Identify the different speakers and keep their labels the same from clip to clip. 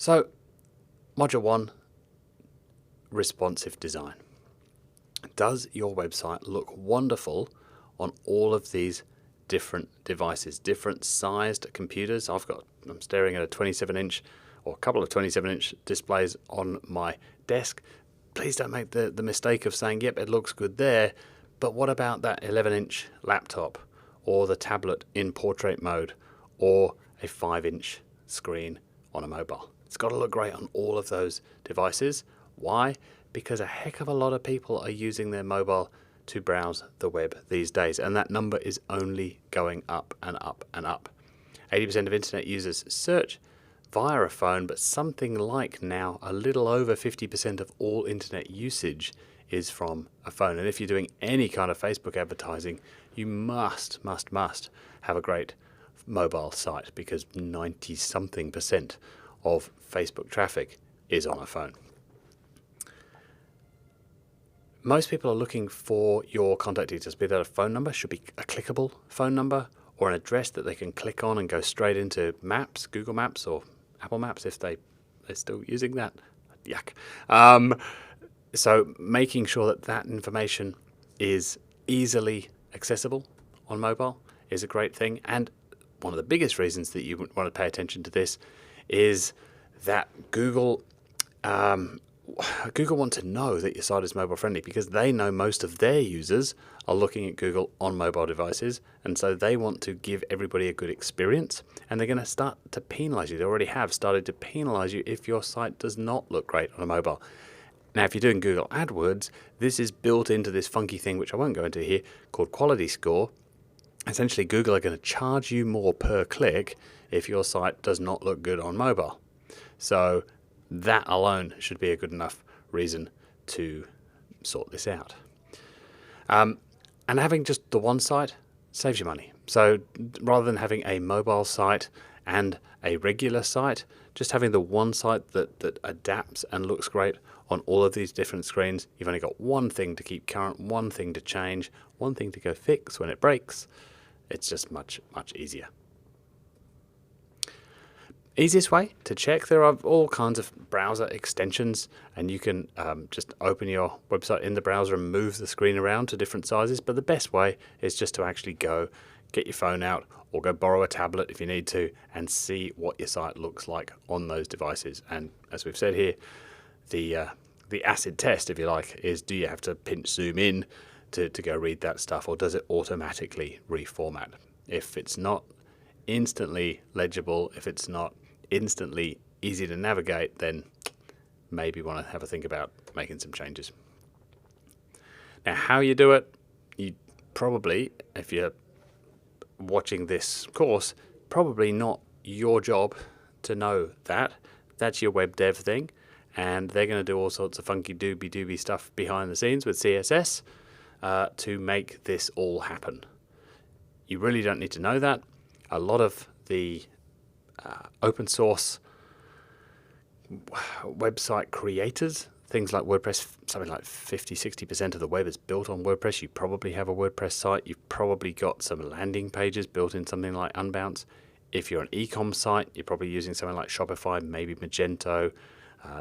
Speaker 1: So, Module 1, responsive design. Does your website look wonderful on all of these different devices, different sized computers? I'm staring at a 27-inch or a couple of 27-inch displays on my desk. Please don't make the mistake of saying, yep, it looks good there, but what about that 11-inch laptop or the tablet in portrait mode or a 5-inch screen on a mobile? It's got to look great on all of those devices. Why? Because a heck of a lot of people are using their mobile to browse the web these days, and that number is only going up and up and up. 80% of internet users search via a phone, but something like now a little over 50% of all internet usage is from a phone. And if you're doing any kind of Facebook advertising, you must have a great mobile site, because 90-something% of Facebook traffic is on a phone. Most people are looking for your contact details, be that a phone number, should be a clickable phone number, or an address that they can click on and go straight into Maps, Google Maps or Apple Maps if they're still using that. Yuck. So making sure that information is easily accessible on mobile is a great thing. And one of the biggest reasons that you want to pay attention to this is that Google want to know that your site is mobile friendly, because they know most of their users are looking at Google on mobile devices, and so they want to give everybody a good experience, and they're going to start to penalize you. They already have started to penalize you if your site does not look great on a mobile. Now, if you're doing Google AdWords, this is built into this funky thing, which I won't go into here, called quality score. Essentially, Google are going to charge you more per click if your site does not look good on mobile. So that alone should be a good enough reason to sort this out. And having just the one site saves you money. So rather than having a mobile site and a regular site, just having the one site that adapts and looks great on all of these different screens, you've only got one thing to keep current, one thing to change, one thing to go fix when it breaks. It's just much easier. Easiest way to check, there are all kinds of browser extensions, and you can just open your website in the browser and move the screen around to different sizes, but the best way is just to actually go get your phone out or go borrow a tablet if you need to and see what your site looks like on those devices. And as we've said here, the acid test, if you like, is do you have to pinch zoom in to go read that stuff, or does it automatically reformat? If it's not instantly legible, if it's not instantly easy to navigate, then maybe want to have a think about making some changes. Now, how you do it, you probably, if you're watching this course, probably not your job to know that. That's your web dev thing, and they're going to do all sorts of funky doobie stuff behind the scenes with CSS to make this all happen. You really don't need to know that. A lot of the open source website creators, things like WordPress, something like 50-60% of the web is built on WordPress. You probably have a WordPress site. You've probably got some landing pages built in something like Unbounce. If you're an e-com site, you're probably using something like Shopify, maybe Magento.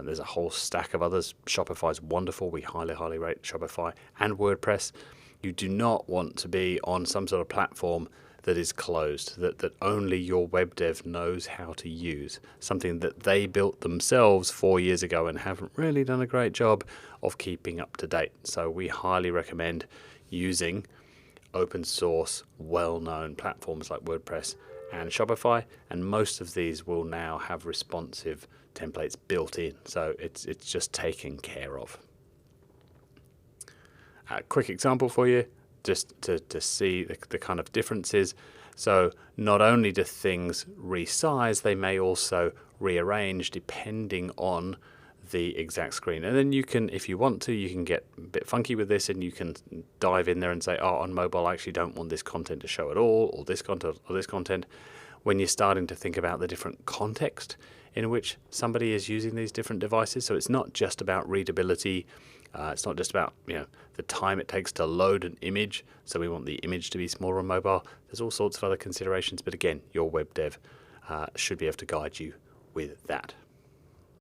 Speaker 1: There's a whole stack of others. Shopify's wonderful. We highly rate Shopify and WordPress. You do not want to be on some sort of platform that is closed, that only your web dev knows how to use, something that they built themselves 4 years ago and haven't really done a great job of keeping up to date. So we highly recommend using open source, well-known platforms like WordPress and Shopify, and most of these will now have responsive templates built in, so it's just taken care of. A quick example for you, just to see the kind of differences. So not only do things resize, they may also rearrange depending on the exact screen. And then you can, if you want to, you can get a bit funky with this, and you can dive in there and say, oh, on mobile I actually don't want this content to show at all, or this content, or this content. When you're starting to think about the different context in which somebody is using these different devices. So it's not just about readability. It's not just about the time it takes to load an image. So we want the image to be smaller on mobile. There's all sorts of other considerations. But again, your web dev should be able to guide you with that.